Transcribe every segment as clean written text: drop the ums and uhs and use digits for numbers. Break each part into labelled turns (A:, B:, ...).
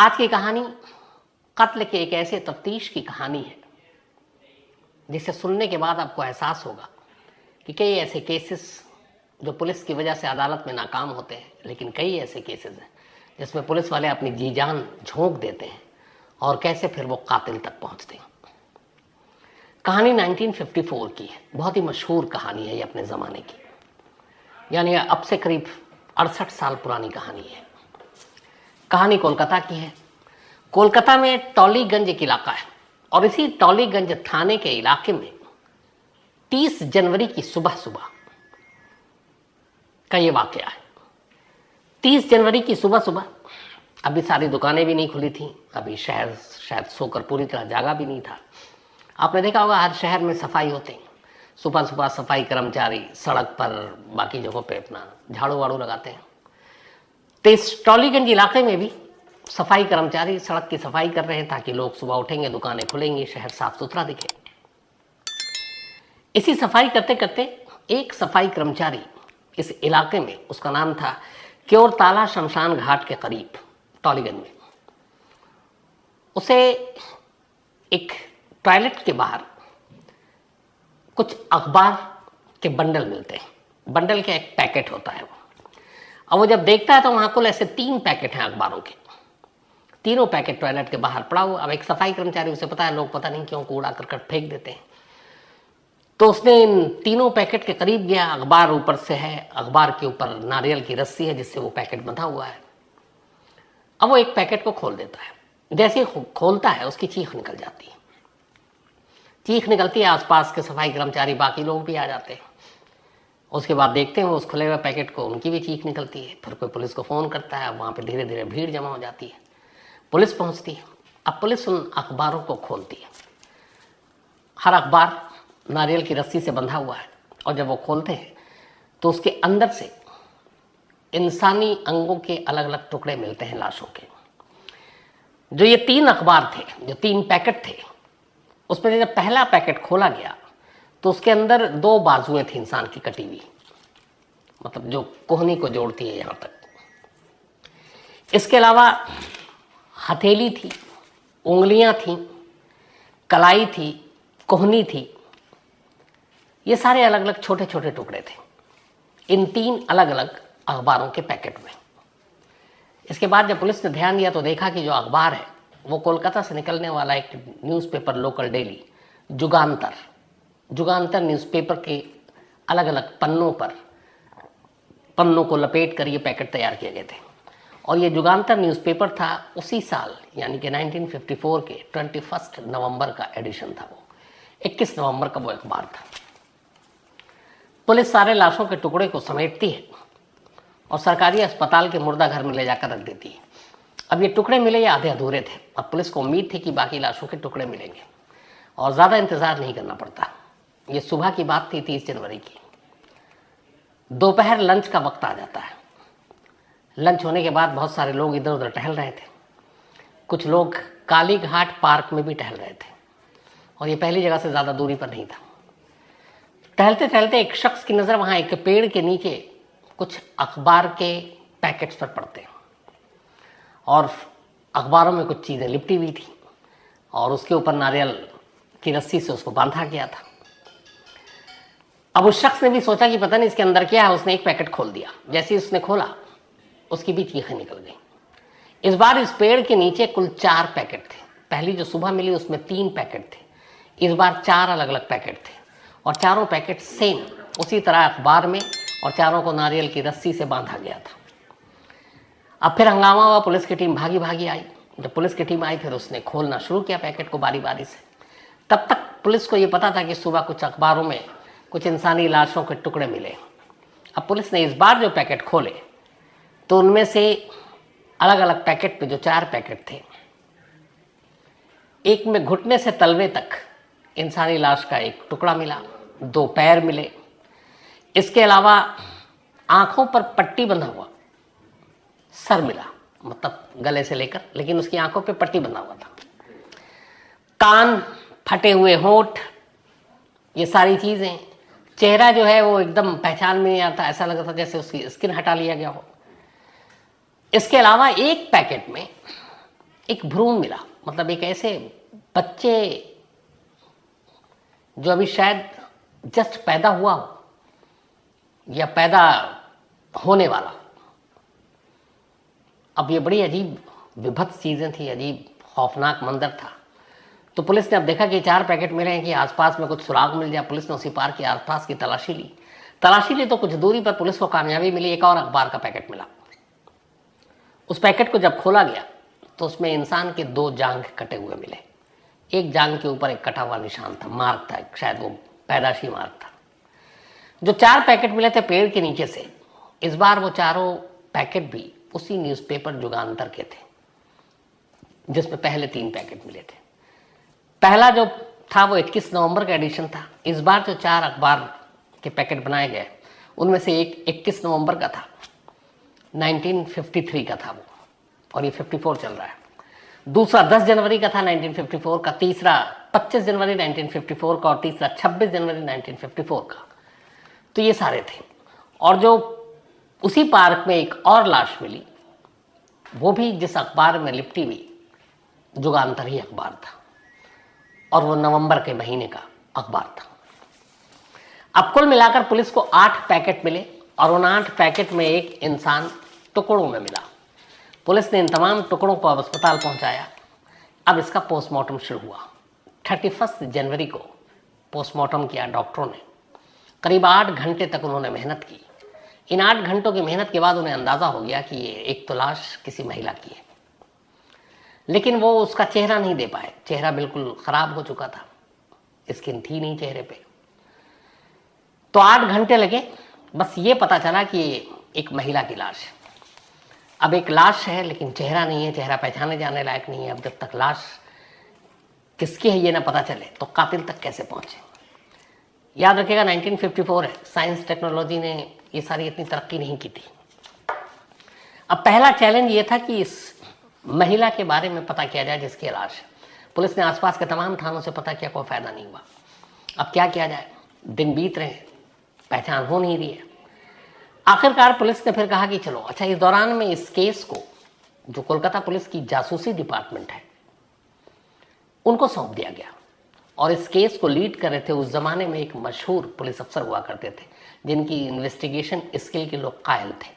A: आज की कहानी कत्ल के एक ऐसे तफ्तीश की कहानी है जिसे सुनने के बाद आपको एहसास होगा कि कई ऐसे केसेस जो पुलिस की वजह से अदालत में नाकाम होते हैं, लेकिन कई ऐसे केसेस हैं जिसमें पुलिस वाले अपनी जी जान झोंक देते हैं और कैसे फिर वो कातिल तक पहुंचते हैं। कहानी 1954 की है, बहुत ही मशहूर कहानी है ये अपने ज़माने की, यानी अब से करीब 68 साल पुरानी कहानी है। कहानी कोलकाता की है। कोलकाता में टॉलीगंज एक इलाका है और इसी टॉलीगंज थाने के इलाके में 30 जनवरी की सुबह सुबह का ये वाकया है। 30 जनवरी की सुबह सुबह अभी सारी दुकानें भी नहीं खुली थी, अभी शहर शायद सोकर पूरी तरह जागा भी नहीं था। आपने देखा होगा हर शहर में सफाई होते हैं, सुबह सुबह सफाई कर्मचारी सड़क पर बाकी जगहों पे अपना झाड़ू वाड़ू लगाते हैं। तो इस टॉलीगंज इलाके में भी सफाई कर्मचारी सड़क की सफाई कर रहे हैं ताकि लोग सुबह उठेंगे, दुकानें खुलेंगी, शहर साफ सुथरा दिखे। इसी सफाई करते करते एक सफाई कर्मचारी इस इलाके में, उसका नाम था क्योरताला शमशान घाट के करीब टॉलीगंज में, उसे एक टॉयलेट के बाहर कुछ अखबार के बंडल मिलते हैं। बंडल का एक पैकेट होता है अब वो जब देखता है तो वहां कुल ऐसे 3 पैकेट हैं अखबारों के। तीनों पैकेट टॉयलेट के बाहर पड़ा हुआ। अब एक सफाई कर्मचारी, उसे पता है लोग पता नहीं क्यों कूड़ा करकट फेंक देते हैं, तो उसने इन तीनों पैकेट के करीब गया। अखबार ऊपर से है, अखबार के ऊपर नारियल की रस्सी है जिससे वो पैकेट बंधा हुआ है। अब वो एक पैकेट को खोल देता है। जैसे ही खोलता है उसकी चीख निकल जाती है। चीख निकलती है, आसपास के सफाई कर्मचारी बाकी लोग भी आ जाते हैं। उसके बाद देखते हैं उस खुले हुए पैकेट को, उनकी भी चीख निकलती है। फिर कोई पुलिस को फ़ोन करता है, वहाँ पे धीरे धीरे भीड़ जमा हो जाती है, पुलिस पहुँचती है। अब पुलिस उन अखबारों को खोलती है। हर अखबार नारियल की रस्सी से बंधा हुआ है और जब वो खोलते हैं तो उसके अंदर से इंसानी अंगों के अलग अलग टुकड़े मिलते हैं, लाशों के। जो ये 3 अखबार थे, जो 3 पैकेट थे, उसमें जब पहला पैकेट खोला गया तो उसके अंदर 2 बाजुएं थी इंसान की कटी हुई, मतलब जो कोहनी को जोड़ती है यहाँ तक। इसके अलावा हथेली थी, उंगलियां थी, कलाई थी, कोहनी थी। ये सारे अलग अलग छोटे छोटे टुकड़े थे इन 3 अलग अलग अखबारों के पैकेट में। इसके बाद जब पुलिस ने ध्यान दिया तो देखा कि जो अखबार है वो कोलकाता से निकलने वाला एक newspaper, local daily Jugantar newspaper के अलग अलग पन्नों को लपेट कर ये पैकेट तैयार किए गए थे। और ये जुगांतर न्यूज़पेपर था उसी साल, यानी कि 1954 के 21 नवंबर का एडिशन था। वो 21 नवंबर का वो अखबार था। पुलिस सारे लाशों के टुकड़े को समेटती है और सरकारी अस्पताल के मुर्दा घर में ले जाकर रख देती है। अब ये टुकड़े मिले, ये आधे अधूरे थे। अब पुलिस को उम्मीद थी कि बाकी लाशों के टुकड़े मिलेंगे और ज़्यादा इंतज़ार नहीं करना पड़ता। ये सुबह की बात थी, 30 जनवरी की। दोपहर लंच का वक्त आ जाता है। लंच होने के बाद बहुत सारे लोग इधर उधर टहल रहे थे। कुछ लोग काली घाट पार्क में भी टहल रहे थे और ये पहली जगह से ज़्यादा दूरी पर नहीं था। टहलते टहलते एक शख्स की नज़र वहाँ एक पेड़ के नीचे कुछ अखबार के पैकेट्स पर पड़ते हैं और अखबारों में कुछ चीज़ें लिपटी हुई थी और उसके ऊपर नारियल की रस्सी से उसको बांधा गया था। अब उस शख्स ने भी सोचा कि पता नहीं इसके अंदर क्या है। उसने एक पैकेट खोल दिया। जैसे ही उसने खोला उसकी भी चीखें निकल गई। इस बार इस पेड़ के नीचे कुल 4 पैकेट थे। पहली जो सुबह मिली उसमें 3 पैकेट थे, इस बार 4 अलग अलग पैकेट थे और चारों पैकेट सेम उसी तरह अखबार में, और चारों को नारियल की रस्सी से बांधा गया था। अब फिर हंगामा हुआ, पुलिस की टीम भागी भागी आई। जब पुलिस की टीम आई फिर उसने खोलना शुरू किया पैकेट को बारी बारी से। तब तक पुलिस को ये पता था कि सुबह कुछ अखबारों में कुछ इंसानी लाशों के टुकड़े मिले। अब पुलिस ने इस बार जो पैकेट खोले तो उनमें से अलग अलग पैकेट में जो 4 पैकेट थे, एक में घुटने से तलवे तक इंसानी लाश का एक टुकड़ा मिला, 2 पैर मिले। इसके अलावा आंखों पर पट्टी बंधा हुआ सर मिला, मतलब गले से लेकर, लेकिन उसकी आंखों पे पट्टी बंधा हुआ था। कान, फटे हुए होंठ, ये सारी चीजें। चेहरा जो है वो एकदम पहचान में नहीं आता, ऐसा लगा था जैसे उसकी स्किन हटा लिया गया हो। इसके अलावा एक पैकेट में एक भ्रूण मिला, मतलब एक ऐसे बच्चे जो अभी शायद जस्ट पैदा हुआ हो या पैदा होने वाला। अब ये बड़ी अजीब विभत्स चीज़ें थी, अजीब खौफनाक मंजर था। तो पुलिस ने अब देखा कि 4 पैकेट मिले हैं कि आसपास में कुछ सुराग मिल जाए। पुलिस ने उसी पार की आसपास की तलाशी ली तो कुछ दूरी पर पुलिस को कामयाबी मिली, एक और अखबार का पैकेट मिला। उस पैकेट को जब खोला गया तो उसमें इंसान के 2 जांघ कटे हुए मिले। एक जांघ के ऊपर एक कटा हुआ निशान था, मार्क था, शायद वो पैदाशी मार्क था। जो 4 पैकेट मिले थे पेड़ के नीचे से, इस बार वो चारों पैकेट भी उसी न्यूज़पेपर जुगांतर के थे जिसमें पहले 3 पैकेट मिले थे। पहला जो था वो 21 नवंबर का एडिशन था। इस बार जो 4 अखबार के पैकेट बनाए गए उनमें से एक 21 नवंबर का था, 1953 का था वो, और ये 54 चल रहा है। दूसरा 10 जनवरी का था 1954 का, तीसरा 25 जनवरी 1954 का, और तीसरा 26 जनवरी 1954 का। तो ये सारे थे। और जो उसी पार्क में एक और लाश मिली, वो भी जिस अखबार में लिपटी हुई जुगांतर ही अखबार था, और वो नवंबर के महीने का अखबार था। अब कुल मिलाकर पुलिस को 8 पैकेट मिले, और उन 8 पैकेट में एक इंसान टुकड़ों में मिला। पुलिस ने इन तमाम टुकड़ों को अब अस्पताल पहुंचाया। अब इसका पोस्टमार्टम शुरू हुआ। 31 जनवरी को पोस्टमार्टम किया डॉक्टरों ने। करीब 8 घंटे तक उन्होंने मेहनत की। इन 8 घंटों की मेहनत के बाद उन्हें अंदाज़ा हो गया कि ये एक तो लाश किसी महिला की है, लेकिन वो उसका चेहरा नहीं दे पाए। चेहरा बिल्कुल ख़राब हो चुका था, स्किन थी नहीं चेहरे पे। तो 8 घंटे लगे, बस ये पता चला कि ये एक महिला की लाश है। अब एक लाश है लेकिन चेहरा नहीं है, चेहरा पहचाने जाने लायक नहीं है। अब जब तक लाश किसकी है ये ना पता चले तो कातिल तक कैसे पहुंचे। याद रखिएगा 1954 है, साइंस टेक्नोलॉजी ने ये सारी इतनी तरक्की नहीं की थी। अब पहला चैलेंज ये था कि इस महिला के बारे में पता किया जाए जिसकी लाश है। पुलिस ने आसपास के तमाम थानों से पता किया, कोई फायदा नहीं हुआ। अब क्या किया जाए, दिन बीत रहे हैं, पहचान हो नहीं रही है। आखिरकार पुलिस ने फिर कहा कि चलो अच्छा, इस दौरान में इस केस को जो कोलकाता पुलिस की जासूसी डिपार्टमेंट है उनको सौंप दिया गया। और इस केस को लीड कर रहे थे उस जमाने में एक मशहूर पुलिस अफसर हुआ करते थे जिनकी इन्वेस्टिगेशन स्किल के लोग कायल थे,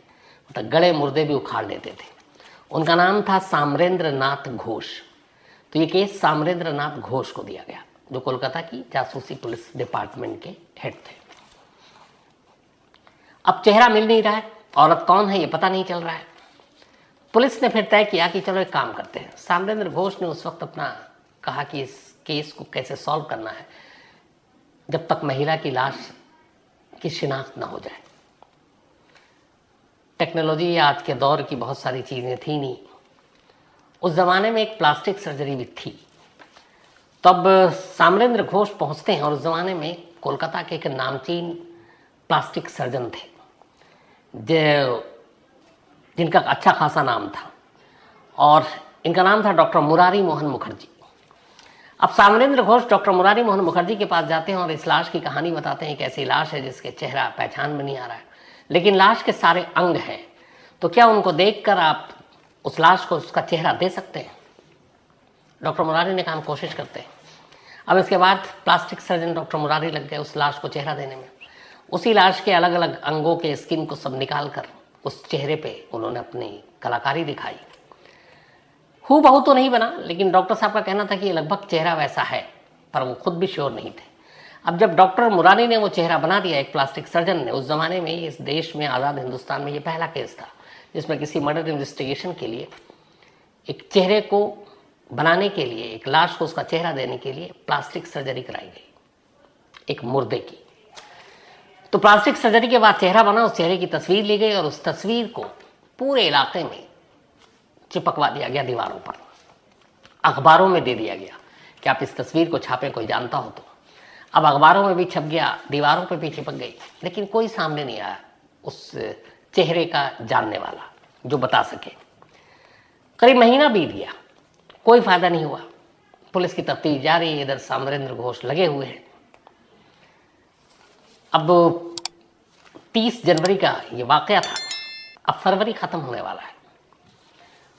A: मतलब गड़े मुर्दे भी उखाड़ लेते थे। उनका नाम था साम्रेंद्र नाथ घोष। तो ये केस साम्रेंद्र नाथ घोष को दिया गया जो कोलकाता की जासूसी पुलिस डिपार्टमेंट के हेड थे। अब चेहरा मिल नहीं रहा है, औरत कौन है ये पता नहीं चल रहा है। पुलिस ने फिर तय किया कि चलो एक काम करते हैं। साम्रेंद्र घोष ने उस वक्त अपना कहा कि इस केस को कैसे सॉल्व करना है जब तक महिला की लाश की शिनाख्त ना हो जाए। टेक्नोलॉजी आज के दौर की बहुत सारी चीज़ें थी नहीं, उस ज़माने में एक प्लास्टिक सर्जरी भी थी। तब साम्रेंद्र घोष पहुंचते हैं और उस ज़माने में कोलकाता के एक नामचीन प्लास्टिक सर्जन थे जिनका अच्छा खासा नाम था, और इनका नाम था डॉक्टर मुरारी मोहन मुखर्जी। अब साम्रेंद्र घोष डॉक्टर मुरारी मोहन मुखर्जी के पास जाते हैं और इस लाश की कहानी बताते हैं कि ऐसी लाश है जिसके चेहरा पहचान में नहीं आ रहा है, लेकिन लाश के सारे अंग हैं, तो क्या उनको देखकर आप उस लाश को उसका चेहरा दे सकते हैं। डॉक्टर मुरारी ने कहा हम कोशिश करते हैं। अब इसके बाद प्लास्टिक सर्जन डॉक्टर मुरारी लग गए उस लाश को चेहरा देने में। उसी लाश के अलग अलग अंगों के स्किन को सब निकाल कर उस चेहरे पे उन्होंने अपनी कलाकारी दिखाई। हूबहू तो नहीं बना, लेकिन डॉक्टर साहब का कहना था कि ये लगभग चेहरा वैसा है, पर वो खुद भी श्योर नहीं थे। अब जब डॉक्टर मुरारी ने वो चेहरा बना दिया, एक प्लास्टिक सर्जन ने, उस ज़माने में इस देश में आज़ाद हिंदुस्तान में ये पहला केस था जिसमें किसी मर्डर इन्वेस्टिगेशन के लिए एक चेहरे को बनाने के लिए, एक लाश को उसका चेहरा देने के लिए प्लास्टिक सर्जरी कराई गई, एक मुर्दे की। तो प्लास्टिक सर्जरी के बाद चेहरा बना, उस चेहरे की तस्वीर ली गई और उस तस्वीर को पूरे इलाके में चिपकवा दिया गया दीवारों पर, अखबारों में दे दिया गया कि आप इस तस्वीर को छापें, कोई जानता हो तो। अब अखबारों में भी छप गया, दीवारों पर भी चिपक गई, लेकिन कोई सामने नहीं आया उस चेहरे का जानने वाला जो बता सके। करीब महीना बीत गया, कोई फायदा नहीं हुआ। पुलिस की तफ्तीश जारी है, इधर साम्रेंद्र घोष लगे हुए हैं। अब 30 जनवरी का ये वाकया था, अब फरवरी ख़त्म होने वाला है।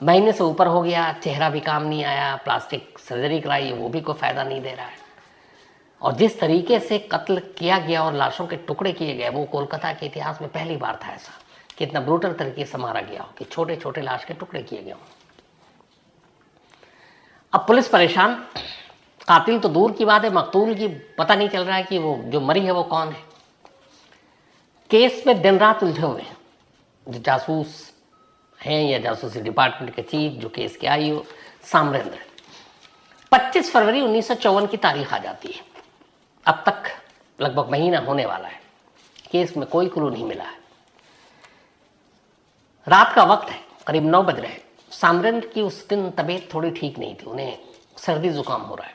A: महीने से ऊपर हो गया, चेहरा भी काम नहीं आया, प्लास्टिक सर्जरी कराई, वो भी कोई फ़ायदा नहीं दे रहा है। और जिस तरीके से कत्ल किया गया और लाशों के टुकड़े किए गए, वो कोलकाता के इतिहास में पहली बार था ऐसा कि इतना ब्रूटल तरीके से मारा गया हो कि छोटे छोटे लाश के टुकड़े किए गए हों। अब पुलिस परेशान, कातिल तो दूर की बात है, मकतूल की पता नहीं चल रहा है कि वो जो मरी है वो कौन है। केस में दिन रात उलझे हुए हैं जो जासूस हैं या जासूसी डिपार्टमेंट के चीफ, जो केस के आईओ साम्रेंद्र। 25 फरवरी 1954 की तारीख आ जाती है। अब तक लगभग महीना होने वाला है, केस में कोई क्लू नहीं मिला है। रात का वक्त है, करीब 9 बज रहे हैं। साम्रेंद्र की उस दिन तबीयत थोड़ी ठीक नहीं थी, उन्हें सर्दी जुकाम हो रहा है।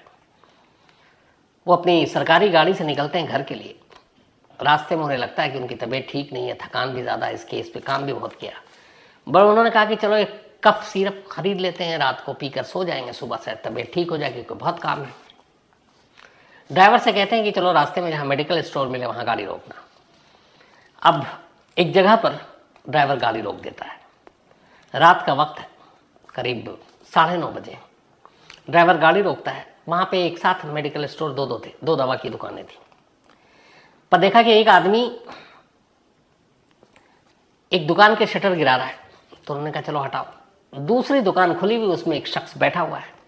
A: वो अपनी सरकारी गाड़ी से निकलते हैं घर के लिए। रास्ते में उन्हें लगता है कि उनकी तबीयत ठीक नहीं है, थकान भी ज़्यादा, इस केस पे काम भी बहुत किया। बट उन्होंने कहा कि चलो एक कफ सिरप खरीद लेते हैं, रात को पीकर सो जाएंगे, सुबह से तबीयत ठीक हो जाएगी, क्योंकि बहुत काम है। ड्राइवर से कहते हैं कि चलो रास्ते में जहाँ मेडिकल स्टोर मिले वहाँ गाड़ी रोकना। अब एक जगह पर ड्राइवर गाड़ी रोक देता है। रात का वक्त है, करीब 9:30 बजे। ड्राइवर गाड़ी रोकता है। वहाँ पे एक साथ मेडिकल स्टोर दो थे, 2 दवा की दुकानें थी। पर देखा कि एक आदमी एक दुकान के शटर गिरा रहा है, तो उन्होंने कहा चलो हटाओ। दूसरी दुकान खुली हुई, उसमें एक शख्स बैठा हुआ है।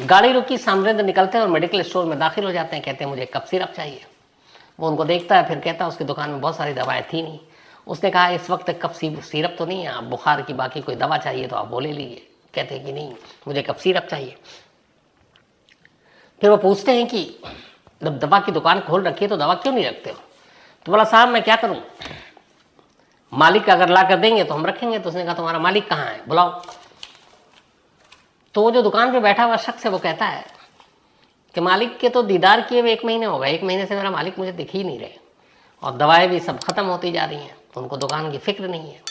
A: गाड़ी रुकी, साम्रेंद्र निकलते हैं और मेडिकल स्टोर में दाखिल हो जाते हैं। कहते हैं मुझे कफ सिरप चाहिए। वो उनको देखता है, फिर कहता है उसकी दुकान में बहुत सारी दवाएं थी नहीं। उसने कहा इस वक्त कफ सिरप तो नहीं है, आप बुखार की बाकी कोई दवा चाहिए तो आप वो ले लीजिए। कहते हैं कि नहीं, मुझे कफ सिरप चाहिए। फिर वो पूछते हैं कि जब दवा की दुकान खोल रखी है तो दवा क्यों नहीं रखते हो? तो बोला साहब मैं क्या करूं, मालिक अगर ला कर देंगे तो हम रखेंगे। तो उसने कहा तुम्हारा मालिक कहाँ है, बुलाओ। तो वो जो दुकान पे बैठा हुआ शख्स है वो कहता है कि मालिक के तो दीदार किए हुए 1 महीने हो गए, 1 महीने से मेरा मालिक मुझे दिख ही नहीं रहे और दवाएं भी सब खत्म होती जा रही हैं, तो उनको दुकान की फिक्र नहीं है।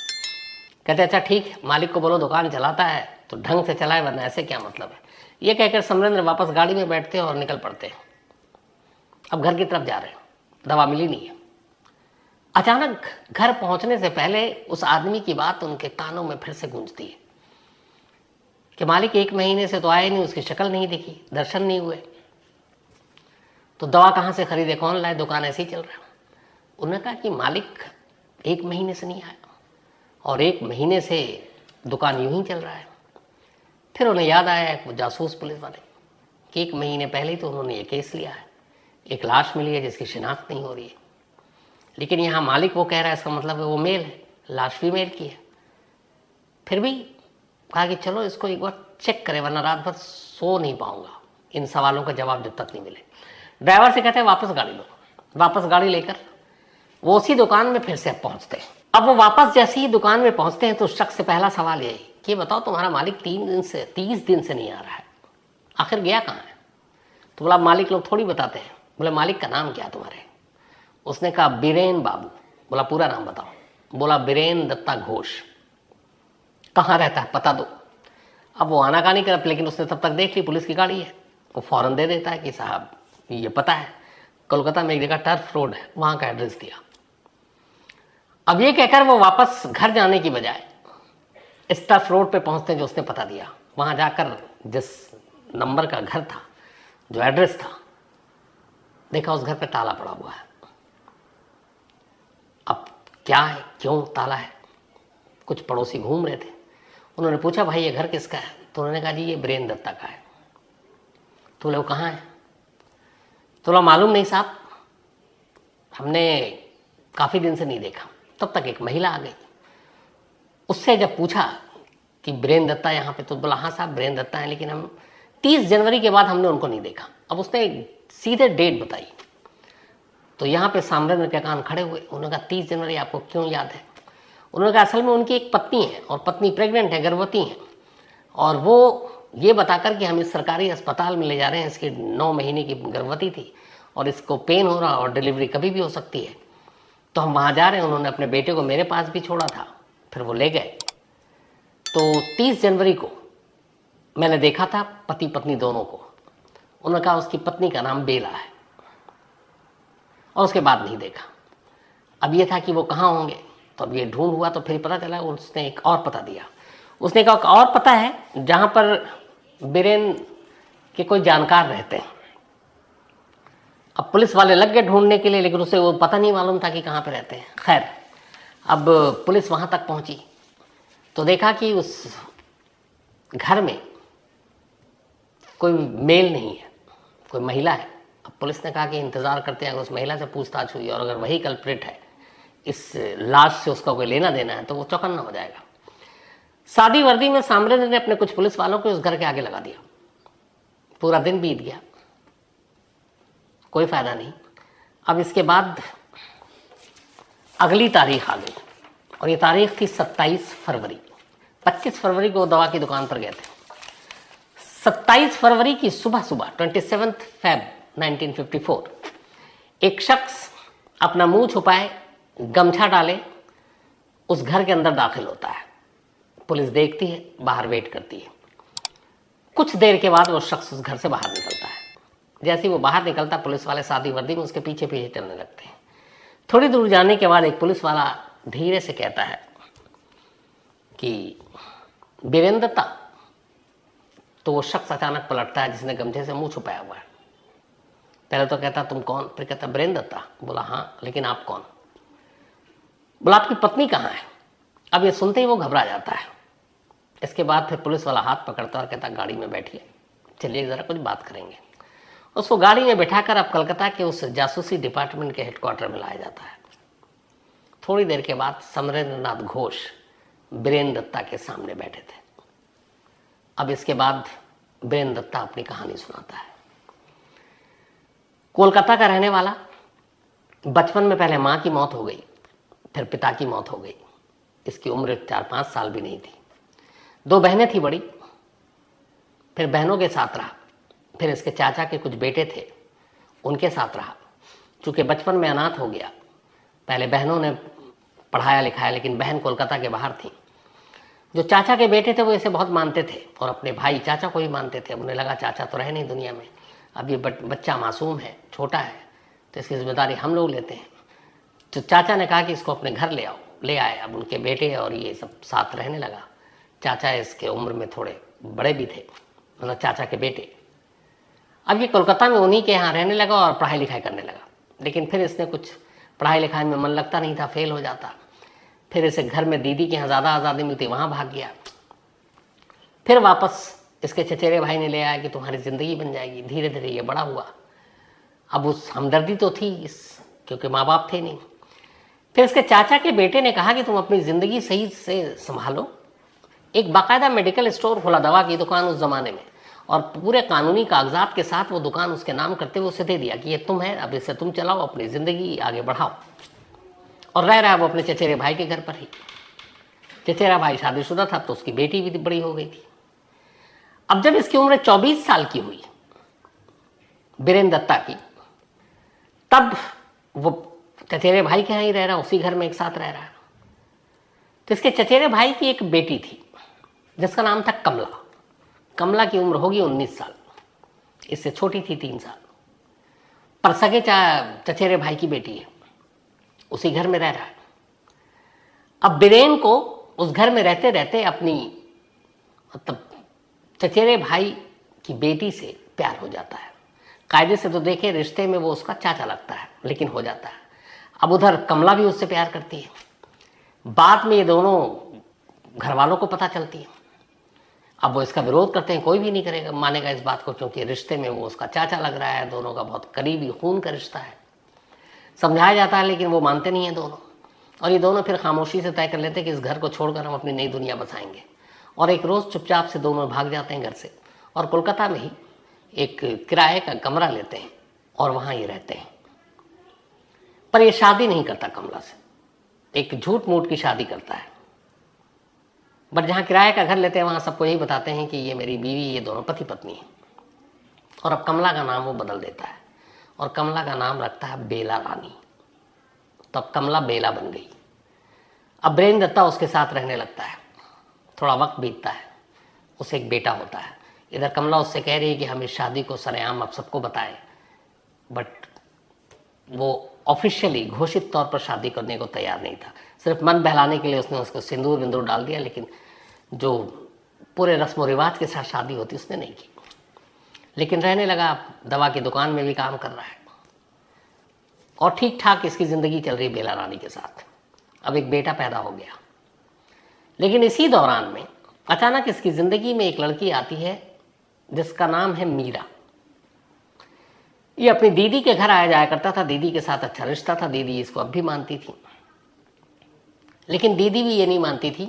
A: कहते अच्छा ठीक है, मालिक को बोलो दुकान चलाता है तो ढंग से चलाए, वरना ऐसे क्या मतलब है। ये कहकर साम्रेंद्र वापस गाड़ी में बैठते हैं और निकल पड़ते हैं। अब घर की तरफ जा रहे हैं, दवा मिली नहीं है। अचानक घर पहुंचने से पहले उस आदमी की बात उनके कानों में फिर से गूंजती है कि मालिक 1 महीने से तो आए नहीं, उसकी शक्ल नहीं दिखी, दर्शन नहीं हुए, तो दवा कहाँ से खरीदे, कौन लाए, दुकान ऐसे ही चल रहा है। उन्होंने कहा कि मालिक 1 महीने से नहीं आया और 1 महीने से दुकान यूं ही चल रहा है। फिर उन्हें याद आया वो जासूस पुलिस वाले कि 1 महीने पहले ही तो उन्होंने ये केस लिया है, एक लाश मिली है जिसकी शिनाख्त नहीं हो रही है, लेकिन यहाँ मालिक वो कह रहा है, इसका मतलब है वो मेल है, लाश फीमेल की है। फिर भी कहा कि चलो इसको एक बार चेक करें, वरना रात भर सो नहीं पाऊंगा, इन सवालों का जवाब जब तक नहीं मिले। ड्राइवर से कहते हैं वापस गाड़ी लो। वापस गाड़ी लेकर वो उसी दुकान में फिर से पहुंचते हैं। अब वो वापस जैसे ही दुकान में पहुंचते हैं तो उस शख्स से पहला सवाल यही कि बताओ तुम्हारा मालिक 30 दिन से नहीं आ रहा है, आखिर गया कहाँ है? तो बोला मालिक लोग थोड़ी बताते हैं। बोले मालिक का नाम क्या है तुम्हारे? उसने कहा बीरेन बाबू। बोला पूरा नाम बताओ। बोला बीरेन दत्ता घोष। कहाँ रहता है पता दो। अब वो आनाकानी कर, लेकिन उसने तब तक देख ली पुलिस की गाड़ी है, वो फौरन दे देता है कि साहब ये पता है, कोलकाता में एक जगह टर्फ रोड है, वहाँ का एड्रेस दिया। अब ये कहकर वो वापस घर जाने की बजाय इस टर्फ रोड पे पहुँचते जो उसने पता दिया, वहाँ जाकर जिस नंबर का घर था, जो एड्रेस था, देखा उस घर पे ताला पड़ा हुआ है। अब क्या है, क्यों ताला है? कुछ पड़ोसी घूम रहे थे, उन्होंने पूछा भाई ये घर किसका है? तो उन्होंने कहा जी ये बीरेन दत्ता का है। तो बोले वो कहाँ है? तो बोला मालूम नहीं साहब, हमने काफ़ी दिन से नहीं देखा। तब तक एक महिला आ गई, उससे जब पूछा कि बीरेन दत्ता यहाँ पे, तो बोला हाँ साहब बीरेन दत्ता है, लेकिन हम 30 जनवरी के बाद हमने उनको नहीं देखा। अब उसने सीधे डेट बताई। तो यहाँ पे साम्रेंद्र के कान खड़े हुए। उन्होंने कहा 30 जनवरी आपको क्यों याद है? उन्होंने कहा असल में उनकी एक पत्नी है और पत्नी प्रेग्नेंट है, गर्भवती है, और वो ये बताकर कि हम इस सरकारी अस्पताल में ले जा रहे हैं, इसकी 9 महीने की गर्भवती थी और इसको पेन हो रहा और डिलीवरी कभी भी हो सकती है, तो हम वहाँ जा रहे हैं। उन्होंने अपने बेटे को मेरे पास भी छोड़ा था, फिर वो ले गए। तो 30 जनवरी को मैंने देखा था पति पत्नी दोनों को। उन्होंने कहा उसकी पत्नी का नाम बेला है, और उसके बाद नहीं देखा। अब ये था कि वो कहाँ होंगे, तो अब ये ढूंढ हुआ तो फिर पता चला उसने एक और पता दिया। उसने कहा और पता है जहां पर बीरेन के कोई जानकार रहते हैं। अब पुलिस वाले लग गए ढूंढने के लिए, लेकिन उसे वो पता नहीं मालूम था कि कहाँ पे रहते हैं। खैर, अब पुलिस वहां तक पहुंची तो देखा कि उस घर में कोई मेल नहीं है, कोई महिला है। अब पुलिस ने कहा कि इंतजार करते हैं, अगर उस महिला से पूछताछ हुई और अगर वही कल्प्रिट है, इस लाश से उसका कोई लेना देना है, तो वो चौकन्ना हो जाएगा। सादी वर्दी में साम्राज्य ने अपने कुछ पुलिस वालों को उस घर के आगे लगा दिया। पूरा दिन बीत गया, कोई फायदा नहीं। अब इसके बाद अगली तारीख आ गई और ये तारीख थी 27 फरवरी। 25 फरवरी को वो दवा की दुकान पर गए थे। 27 फरवरी की सुबह सुबह 27 फेब 1954 एक शख्स अपना मुंह छुपाए, गमछा डाले, उस घर के अंदर दाखिल होता है। पुलिस देखती है, बाहर वेट करती है। कुछ देर के बाद वो शख्स उस घर से बाहर निकलता है। जैसे ही वो बाहर निकलता, पुलिस वाले सादी वर्दी में उसके पीछे पीछे चलने लगते हैं। थोड़ी दूर जाने के बाद एक पुलिस वाला धीरे से कहता है कि बीरेन दत्ता। तो वो शख्स अचानक पलटता है जिसने गमछे से मुंह छुपाया हुआ है। पहले तो कहता तुम कौन, फिर कहता बीरेन दत्ता। बोला हाँ, लेकिन आप कौन? बोला आपकी पत्नी कहाँ है? अब ये सुनते ही वो घबरा जाता है। इसके बाद फिर पुलिस वाला हाथ पकड़ता और कहता गाड़ी में बैठिए, चलिए ज़रा कुछ बात करेंगे। उसको गाड़ी में बैठाकर अब कलकत्ता के उस जासूसी डिपार्टमेंट के हेडक्वार्टर में लाया जाता है। थोड़ी देर के बाद समरेंद्रनाथ घोष बीरेन दत्ता के सामने बैठे थे। अब इसके बाद बीरेन दत्ता अपनी कहानी सुनाता है। कोलकाता का रहने वाला, बचपन में पहले माँ की मौत हो गई, फिर पिता की मौत हो गई। इसकी उम्र 4-5 साल भी नहीं थी। 2 बहनें थी बड़ी, फिर बहनों के साथ रहा। फिर इसके चाचा के कुछ बेटे थे, उनके साथ रहा। चूँकि बचपन में अनाथ हो गया, पहले बहनों ने पढ़ाया लिखाया, लेकिन बहन कोलकाता के बाहर थी। जो चाचा के बेटे थे वो इसे बहुत मानते थे और अपने भाई चाचा को ही मानते थे। उन्हें लगा चाचा तो रहे नहीं दुनिया में, अब ये बच्चा मासूम है, छोटा है, तो इसकी जिम्मेदारी हम लोग लेते हैं। तो चाचा ने कहा कि इसको अपने घर ले आओ। ले आए। अब उनके बेटे और ये सब साथ रहने लगा। चाचा इसके उम्र में थोड़े बड़े भी थे, मतलब चाचा के बेटे। अब ये कोलकाता में उन्हीं के यहाँ रहने लगा और पढ़ाई लिखाई करने लगा। लेकिन फिर इसने कुछ पढ़ाई लिखाई में मन लगता नहीं था, फेल हो जाता। फिर इसे घर में दीदी के यहाँ ज़्यादा आज़ादी मिलती, वहाँ भाग गया। फिर वापस इसके चचेरे भाई ने ले आया कि तुम्हारी ज़िंदगी बन जाएगी। धीरे धीरे ये बड़ा हुआ। अब उस हमदर्दी तो थी इस, क्योंकि माँ बाप थे नहीं। फिर इसके चाचा के बेटे ने कहा कि तुम अपनी ज़िंदगी सही से संभालो। एक बाकायदा मेडिकल स्टोर खोला, दवा की दुकान उस ज़माने में, और पूरे कानूनी कागजात के साथ वो दुकान उसके नाम करते हुए उसे दे दिया कि ये तुम है, अब इसे तुम चलाओ, अपनी ज़िंदगी आगे बढ़ाओ। और रह रहा है वो अपने चचेरे भाई के घर पर ही। चचेरा भाई शादीशुदा था, तो उसकी बेटी भी बड़ी हो गई थी। अब जब इसकी उम्र 24 साल की हुई, बीरेन दत्ता की, तब वो चचेरे भाई के यहाँ ही रह रहा, उसी घर में एक साथ रह रहा है। तो इसके चचेरे भाई की एक बेटी थी जिसका नाम था कमला। कमला की उम्र होगी 19 साल, इससे छोटी थी 3 साल, पर सगे चचेरे भाई की बेटी है, उसी घर में रह रहा है। अब बीरेन को उस घर में रहते रहते अपनी मतलब चचेरे भाई की बेटी से प्यार हो जाता है। कायदे से तो देखें रिश्ते में वो उसका चाचा लगता है, लेकिन हो जाता है। अब उधर कमला भी उससे प्यार करती है। बाद में ये दोनों घर वालों को पता चलती है। अब वो इसका विरोध करते हैं, कोई भी नहीं करेगा, मानेगा इस बात को, क्योंकि रिश्ते में वो उसका चाचा लग रहा है, दोनों का बहुत करीबी खून का रिश्ता है। समझाया जाता है, लेकिन वो मानते नहीं हैं दोनों। और ये दोनों फिर खामोशी से तय कर लेते हैं कि इस घर को छोड़कर हम अपनी नई दुनिया बसाएंगे। और एक रोज़ चुपचाप से दोनों भाग जाते हैं घर से, और कोलकाता में ही एक किराए का कमरा लेते हैं और वहाँ ये रहते हैं। पर ये शादी नहीं करता कमला से, एक झूठ मूठ की शादी करता है। बट जहाँ किराए का घर लेते हैं वहाँ सबको यही बताते हैं कि ये मेरी बीवी, ये दोनों पति पत्नी हैं। और अब कमला का नाम वो बदल देता है और कमला का नाम रखता है बेला रानी। तो अब कमला बेला बन गई। अब बीरेन दत्ता उसके साथ रहने लगता है। थोड़ा वक्त बीतता है, उसे एक बेटा होता है। इधर कमला उससे कह रही है कि हम इस शादी को सरेआम अब सबको बताएं, बट वो ऑफिशियली घोषित तौर पर शादी करने को तैयार नहीं था। सिर्फ मन बहलाने के लिए उसने उसको सिंदूर विंदूर डाल दिया, लेकिन जो पूरे रस्म व रिवाज के साथ शादी होती उसने नहीं की, लेकिन रहने लगा, दवा की दुकान में भी काम कर रहा है और ठीक ठाक इसकी ज़िंदगी चल रही बेला रानी के साथ। अब एक बेटा पैदा हो गया, लेकिन इसी दौरान में अचानक इसकी ज़िंदगी में एक लड़की आती है जिसका नाम है मीरा। ये अपनी दीदी के घर आया जाया करता था, दीदी के साथ अच्छा रिश्ता था, दीदी इसको अब भी मानती थी, लेकिन दीदी भी ये नहीं मानती थी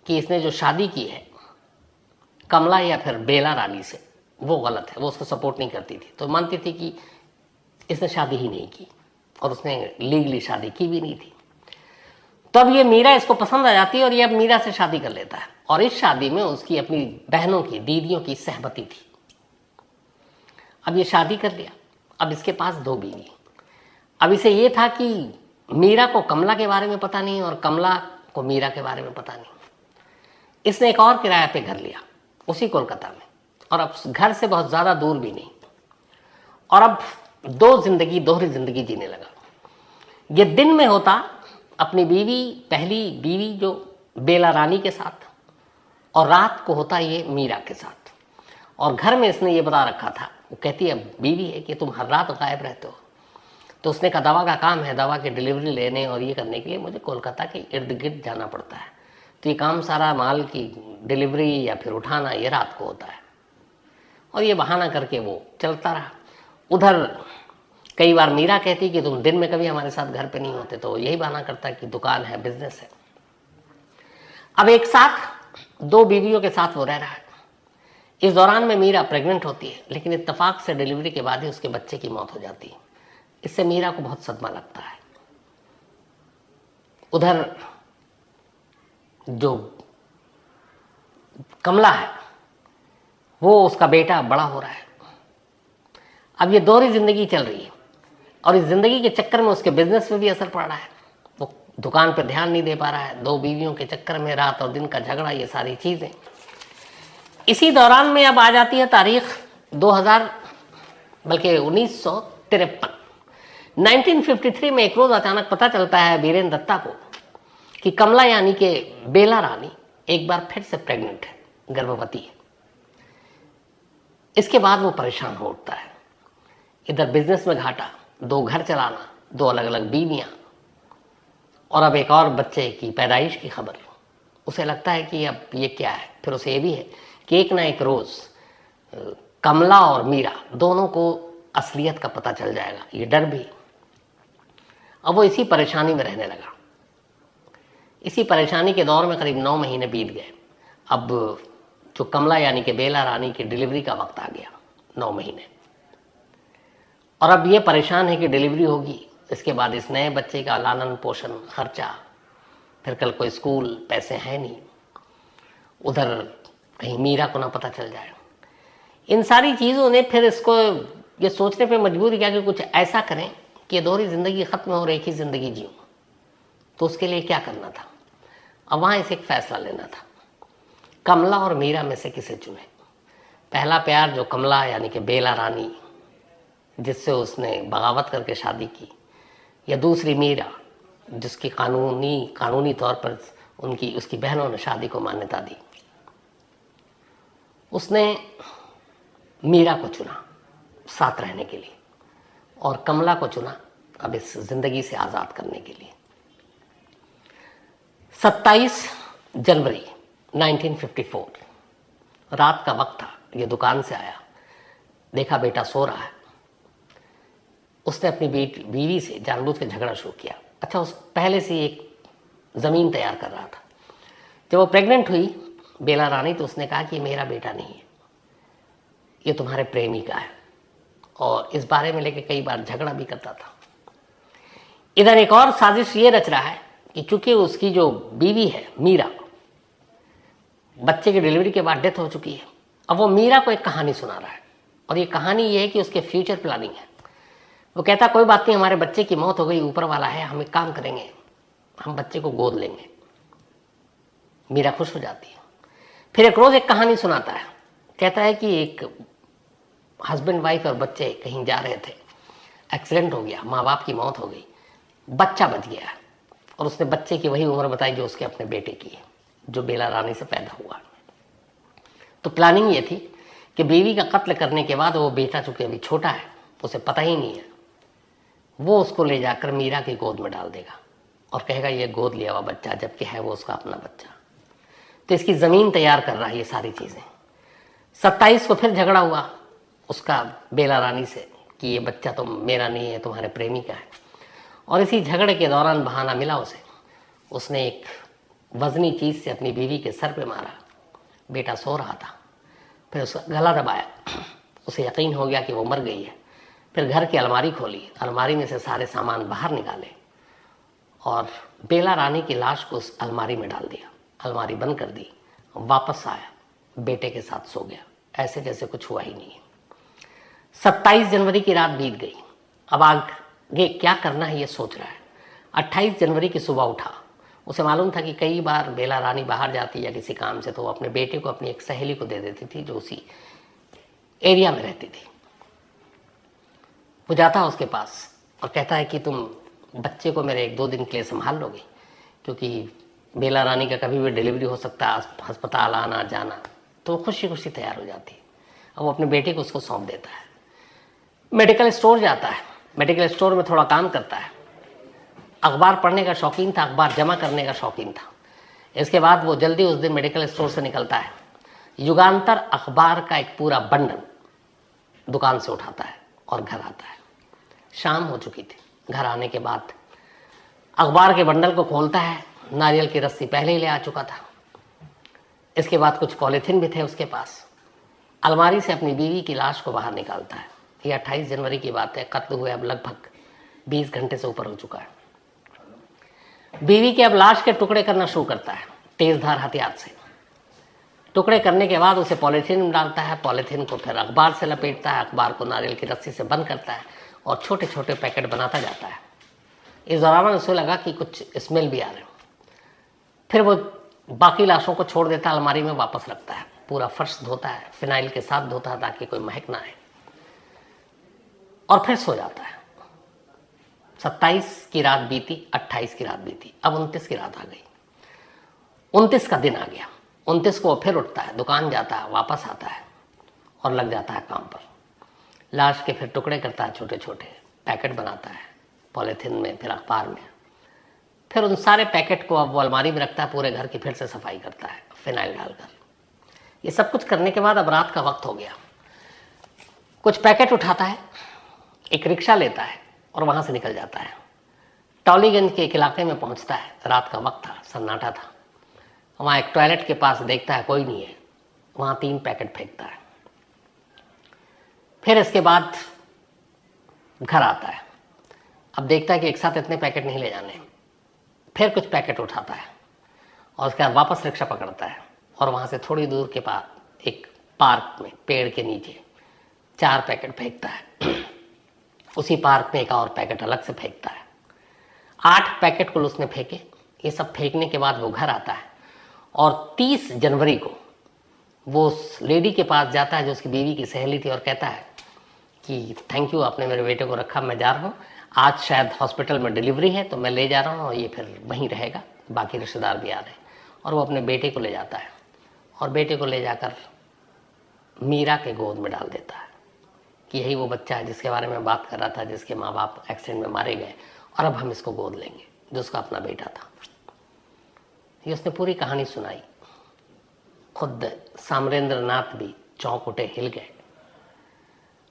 A: कि इसने जो शादी की है कमला या फिर बेला रानी से वो गलत है, वो उसको सपोर्ट नहीं करती थी। तो मानती थी कि इसने शादी ही नहीं की और उसने लीगली शादी की भी नहीं थी। तब ये मीरा इसको पसंद आ जाती है और ये अब मीरा से शादी कर लेता है और इस शादी में उसकी अपनी बहनों की, दीदियों की सहमति थी। अब ये शादी कर लिया, अब इसके पास 2 बीवी। अब इसे ये था कि मीरा को कमला के बारे में पता नहीं और कमला को मीरा के बारे में पता नहीं। इसने एक और किराए पे घर लिया उसी कोलकाता में, और अब घर से बहुत ज़्यादा दूर भी नहीं, और अब दोहरी जिंदगी जीने लगा। ये दिन में होता अपनी बीवी, पहली बीवी जो बेला रानी के साथ, और रात को होता ये मीरा के साथ। और घर में इसने ये बता रखा था, वो कहती है बीवी है कि तुम हर रात गायब रहते हो। तो उसने कहा दवा का काम है, दवा की डिलीवरी लेने और ये करने के लिए मुझे कोलकाता के इर्द गिर्द जाना पड़ता है, तो ये काम सारा माल की डिलीवरी या फिर उठाना ये रात को होता है। और ये बहाना करके वो चलता रहा। उधर कई बार मीरा कहती कि तुम दिन में कभी हमारे साथ घर पे नहीं होते, तो यही बहाना करता कि दुकान है, बिजनेस है। अब एक साथ 2 बीवियों के साथ वो रह रहा है। इस दौरान में मीरा प्रेग्नेंट होती है, लेकिन इत्तेफाक से डिलीवरी के बाद ही उसके बच्चे की मौत हो जाती है। इससे मीरा को बहुत सदमा लगता है। उधर जो कमला है वो, उसका बेटा बड़ा हो रहा है। अब ये दोहरी जिंदगी चल रही है और इस जिंदगी के चक्कर में उसके बिजनेस पे भी असर पड़ रहा है। वो दुकान पर ध्यान नहीं दे पा रहा है, 2 बीवियों के चक्कर में रात और दिन का झगड़ा, ये सारी चीजें। इसी दौरान में अब आ जाती है तारीख 2000 बल्कि 1953। 1953 में एक रोज अचानक पता चलता है वीरेंद्र दत्ता को कि कमला यानी कि बेला रानी एक बार फिर से प्रेग्नेंट है, गर्भवती है। इसके बाद वो परेशान हो उठता है। इधर बिजनेस में घाटा, 2 घर चलाना, 2 अलग अलग बीवियां, और अब एक और बच्चे की पैदाइश की खबर। उसे लगता है कि अब ये क्या है। फिर उसे ये भी है कि एक ना एक रोज कमला और मीरा दोनों को असलियत का पता चल जाएगा, ये डर भी। अब वो इसी परेशानी में रहने लगा। इसी परेशानी के दौर में करीब 9 महीने बीत गए। अब जो कमला यानी कि बेला रानी की डिलीवरी का वक्त आ गया, 9 महीने, और अब ये परेशान है कि डिलीवरी होगी, इसके बाद इस नए बच्चे का लालन पोषण, खर्चा, फिर कल कोई स्कूल, पैसे हैं नहीं, उधर कहीं मीरा को ना पता चल जाए। इन सारी चीज़ों ने फिर इसको ये सोचने पे मजबूर किया कि कुछ ऐसा करें कि ये दोहरी ज़िंदगी ख़त्म हो और एक ही ज़िंदगी जीऊँ। तो उसके लिए क्या करना था? अब वहाँ इसे एक फ़ैसला लेना था, कमला और मीरा में से किसे चुने। पहला प्यार जो कमला यानी कि बेला रानी जिससे उसने बगावत करके शादी की, या दूसरी मीरा जिसकी कानूनी तौर पर उसकी बहनों ने शादी को मान्यता दी। उसने मीरा को चुना साथ रहने के लिए और कमला को चुना अब इस जिंदगी से आज़ाद करने के लिए। 27 जनवरी 1954 रात का वक्त था। ये दुकान से आया, देखा बेटा सो रहा है। उसने अपनी बीवी से जानबूझ के झगड़ा शुरू किया। अच्छा, उस पहले से एक ज़मीन तैयार कर रहा था। जब वो प्रेग्नेंट हुई बेला रानी, तो उसने कहा कि ये मेरा बेटा नहीं है, ये तुम्हारे प्रेमी का है, और इस बारे में लेके कई बार झगड़ा भी करता था। इधर एक और साजिश ये रच रहा है कि चूंकि उसकी जो बीवी है मीरा, बच्चे की डिलीवरी के बाद डेथ हो चुकी है, अब वो मीरा को एक कहानी सुना रहा है, और ये कहानी ये है कि उसके फ्यूचर प्लानिंग है। वो कहता कोई बात नहीं, हमारे बच्चे की मौत हो गई, ऊपर वाला है, हम एक काम करेंगे, हम बच्चे को गोद लेंगे। मीरा खुश हो जाती है। फिर एक रोज एक कहानी सुनाता है, कहता है कि एक हस्बैंड वाइफ और बच्चे कहीं जा रहे थे, एक्सीडेंट हो गया, माँ बाप की मौत हो गई, बच्चा बच गया, और उसने बच्चे की वही उम्र बताई जो उसके अपने बेटे की है। जो बेला रानी से पैदा हुआ। तो प्लानिंग ये थी कि बीवी का कत्ल करने के बाद वो बेटा चूंकि अभी छोटा है, उसे पता ही नहीं है, वो उसको ले जाकर मीरा की गोद में डाल देगा और कहेगा ये गोद लिया हुआ बच्चा, जबकि है वो उसका अपना बच्चा। तो इसकी ज़मीन तैयार कर रहा है ये सारी चीज़ें। 27 को फिर झगड़ा हुआ उसका बेला रानी से कि ये बच्चा तो मेरा नहीं है, तुम्हारे प्रेमी का है। और इसी झगड़े के दौरान बहाना मिला उसे, उसने एक वजनी चीज़ से अपनी बीवी के सर पे मारा। बेटा सो रहा था, फिर उसका गला दबाया, उसे यकीन हो गया कि वो मर गई है। फिर घर की अलमारी खोली, अलमारी में से सारे सामान बाहर निकाले और बेला रानी की लाश को उस अलमारी में डाल दिया। अलमारी बंद कर दी, वापस आया, बेटे के साथ सो गया, ऐसे जैसे कुछ हुआ ही नहीं है। 27 जनवरी की रात बीत गई। अब आगे क्या करना है ये सोच रहा है। 28 जनवरी की सुबह उठा। उसे मालूम था कि कई बार बेला रानी बाहर जाती या किसी काम से तो वो अपने बेटे को अपनी एक सहेली को दे देती थी जो उसी एरिया में रहती थी। वो जाता है उसके पास और कहता है कि तुम बच्चे को मेरे 1-2 दिन के लिए संभाल लोगे, क्योंकि बेला रानी का कभी भी डिलीवरी हो सकता है, अस्पताल आना जाना। तो वो खुशी खुशी तैयार हो जाती है। अब वो अपने बेटे को उसको सौंप देता है। मेडिकल स्टोर जाता है, मेडिकल स्टोर में थोड़ा काम करता है। अखबार पढ़ने का शौकीन था, अखबार जमा करने का शौकीन था। इसके बाद वो जल्दी उस दिन मेडिकल स्टोर से निकलता है, युगांतर अखबार का एक पूरा बंडल दुकान से उठाता है और घर आता है। शाम हो चुकी थी। घर आने के बाद अखबार के बंडल को खोलता है, नारियल की रस्सी पहले ही ले आ चुका था। इसके बाद कुछ पॉलीथिन भी थे उसके पास। अलमारी से अपनी बीवी की लाश को बाहर निकालता है। यह 28 जनवरी की बात है। कत्ल हुए अब लगभग 20 घंटे से ऊपर हो चुका है। बीवी के अब लाश के टुकड़े करना शुरू करता है तेजधार हथियार से। टुकड़े करने के बाद उसे पॉलीथीन में डालता है, पॉलीथीन को फिर अखबार से लपेटता है, अखबार को नारियल की रस्सी से बंद करता है और छोटे छोटे पैकेट बनाता जाता है। इस दौरान उसे लगा कि कुछ स्मेल भी आ रहे। फिर वो बाकी लाशों को छोड़ देता है, अलमारी में वापस रखता है, पूरा फर्श धोता है, फिनाइल के साथ धोता है ताकि कोई महक ना आए, और फिर सो जाता है। 27 की रात बीती, 28 की रात बीती, अब 29 की रात आ गई। 29 का दिन आ गया। 29 को वो फिर उठता है, दुकान जाता है, वापस आता है और लग जाता है काम पर। लाश के फिर टुकड़े करता है, छोटे छोटे पैकेट बनाता है, पॉलीथिन में, फिर अखबार में। फिर उन सारे पैकेट को अब वो अलमारी में रखता है, पूरे घर की फिर से सफाई करता है फिनाइल डालकर। ये सब कुछ करने के बाद अब रात का वक्त हो गया। कुछ पैकेट उठाता है, एक रिक्शा लेता है और वहाँ से निकल जाता है। टॉलीगंज के एक इलाके में पहुँचता है। रात का वक्त था, सन्नाटा था। वहाँ एक टॉयलेट के पास देखता है कोई नहीं है, वहाँ 3 पैकेट फेंकता है। फिर इसके बाद घर आता है। अब देखता है कि एक साथ इतने पैकेट नहीं ले जाने। फिर कुछ पैकेट उठाता है और उसके बाद वापस रिक्शा पकड़ता है और वहाँ से थोड़ी दूर के पास एक पार्क में पेड़ के नीचे 4 पैकेट फेंकता है। उसी पार्क में एक और पैकेट अलग से फेंकता है। 8 पैकेट कुल उसने फेंके। ये सब फेंकने के बाद वो घर आता है और 30 जनवरी को वो उस लेडी के पास जाता है जो उसकी बीवी की सहेली थी और कहता है कि थैंक यू, आपने मेरे बेटे को रखा, मैं जा रहा हूँ, आज शायद हॉस्पिटल में डिलीवरी है तो मैं ले जा रहा हूँ और ये फिर वहीं रहेगा, बाकी रिश्तेदार भी आ रहे हैं। और वो अपने बेटे को ले जाता है और बेटे को ले जाकर मीरा के गोद में डाल देता है कि यही वो बच्चा है जिसके बारे में बात कर रहा था, जिसके माँ बाप एक्सीडेंट में मारे गए और अब हम इसको गोद लेंगे, जो उसका अपना बेटा था। ये उसने पूरी कहानी सुनाई। खुद सामरेंद्र नाथ भी चौंक उठे, हिल गए।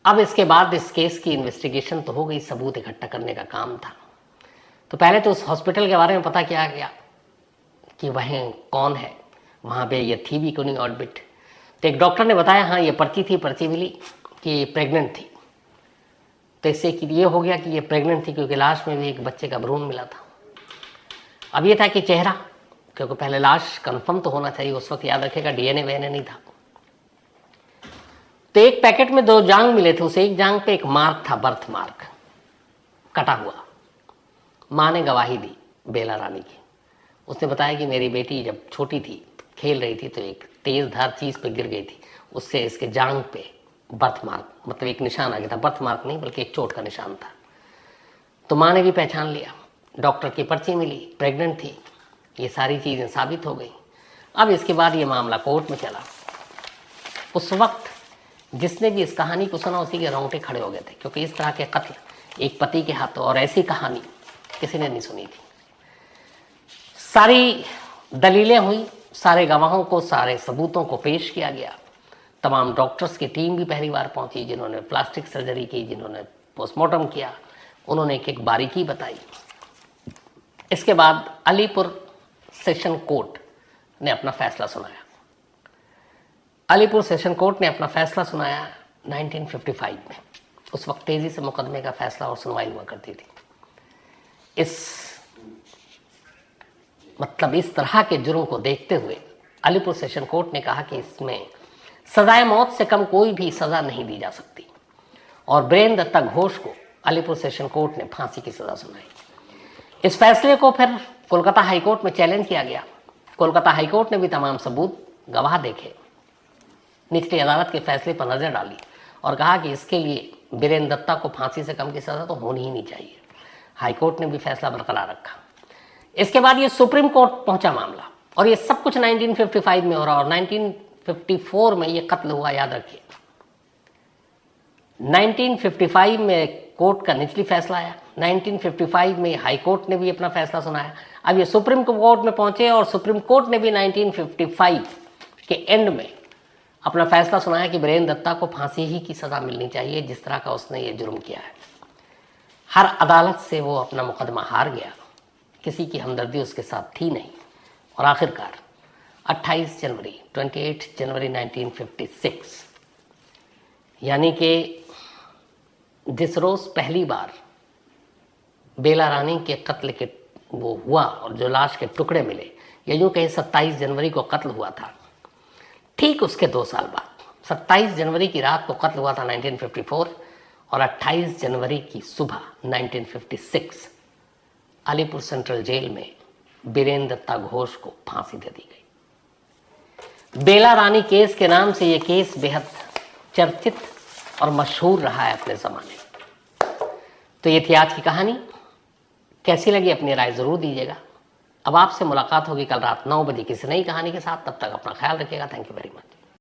A: अब इसके बाद इस केस की इन्वेस्टिगेशन तो हो गई, सबूत इकट्ठा करने का काम था। तो पहले तो उस हॉस्पिटल के बारे में पता किया गया कि वह कौन है, वहाँ पे ये थी भी कोई ऑडबिट। तो एक डॉक्टर ने बताया हाँ ये पर्ची थी, पर्ची मिली कि प्रेग्नेंट थी। तो इससे कि ये हो गया कि ये प्रेग्नेंट थी क्योंकि लाश में भी एक बच्चे का भ्रूण मिला था। अब ये था कि चेहरा, क्योंकि पहले लाश कंफर्म तो होना चाहिए, उस वक्त याद रखेगा डीएनए वीएनए नहीं था। तो एक पैकेट में 2 जांग मिले थे, उस एक जांग पे एक मार्क था, बर्थ मार्क, कटा हुआ। माँ ने गवाही दी बेला रानी की। उसने बताया कि मेरी बेटी जब छोटी थी, खेल रही थी तो एक तेज धार चीज़ पे गिर गई थी, उससे इसके जांग पे बर्थ मार्क, मतलब एक निशान आ गया था, बर्थ मार्क नहीं बल्कि एक चोट का निशान था। तो माँ ने भी पहचान लिया। डॉक्टर की पर्ची मिली, प्रेग्नेंट थी, ये सारी चीज़ें साबित हो गई। अब इसके बाद ये मामला कोर्ट में चला। उस वक्त जिसने भी इस कहानी को सुना उसी के रोंगटे खड़े हो गए थे, क्योंकि इस तरह के कत्ल एक पति के हाथों और ऐसी कहानी किसी ने नहीं सुनी थी। सारी दलीलें हुई, सारे गवाहों को, सारे सबूतों को पेश किया गया। तमाम डॉक्टर्स की टीम भी पहली बार पहुंची, जिन्होंने प्लास्टिक सर्जरी की, जिन्होंने पोस्टमार्टम किया, उन्होंने एक एक बारीकी बताई। इसके बाद अलीपुर सेशन कोर्ट ने अपना फैसला सुनाया। अलीपुर सेशन कोर्ट ने अपना फैसला सुनाया 1955 में। उस वक्त तेजी से मुकदमे का फैसला और सुनवाई हुआ करती थी। इस तरह के जुर्म को देखते हुए अलीपुर सेशन कोर्ट ने कहा कि इसमें सजाए मौत से कम कोई भी सजा नहीं दी जा सकती, और बीरेन दत्ता घोष को अलीपुर सेशन कोर्ट ने फांसी की सजा सुनाई। इस फैसले को फिर कोलकाता हाईकोर्ट में चैलेंज किया गया। कोलकाता हाईकोर्ट ने भी तमाम सबूत, गवाह देखे, निचली अदालत के फैसले पर नजर डाली और कहा कि इसके लिए बीरेन दत्ता को फांसी से कम की सजा तो होनी ही नहीं चाहिए। हाईकोर्ट ने भी फैसला बरकरार रखा। इसके बाद ये सुप्रीम कोर्ट पहुंचा मामला, और ये सब कुछ 1955 में हो रहा, और 1954 में ये कत्ल हुआ, याद रखिए। 1955 में कोर्ट का निचली फैसला आया, 1955 में हाई कोर्ट ने भी अपना फैसला सुनाया। अब ये सुप्रीम कोर्ट में पहुंचे और सुप्रीम कोर्ट ने भी 1955 के एंड में अपना फैसला सुनाया कि बीरेन दत्ता को फांसी ही की सजा मिलनी चाहिए, जिस तरह का उसने ये जुर्म किया है। हर अदालत से वो अपना मुकदमा हार गया, किसी की हमदर्दी उसके साथ थी नहीं, और आखिरकार 28 जनवरी 1956, यानी कि जिस रोज पहली बार बेला रानी के कत्ल के वो हुआ और जो लाश के टुकड़े मिले, या यूँ कहीं 27 जनवरी को कत्ल हुआ था, ठीक उसके 2 साल बाद 27 जनवरी की रात को कत्ल हुआ था 1954, और 28 जनवरी की सुबह 1956 अलीपुर सेंट्रल जेल में बीरेन दत्ता घोष को फांसी दे दी गई। बेला रानी केस के नाम से ये केस बेहद चर्चित और मशहूर रहा है अपने ज़माने में। तो ये थी आज की कहानी। कैसी लगी अपनी राय ज़रूर दीजिएगा। अब आपसे मुलाकात होगी कल रात 9 बजे किसी नई कहानी के साथ। तब तक अपना ख्याल रखिएगा। Thank you very much.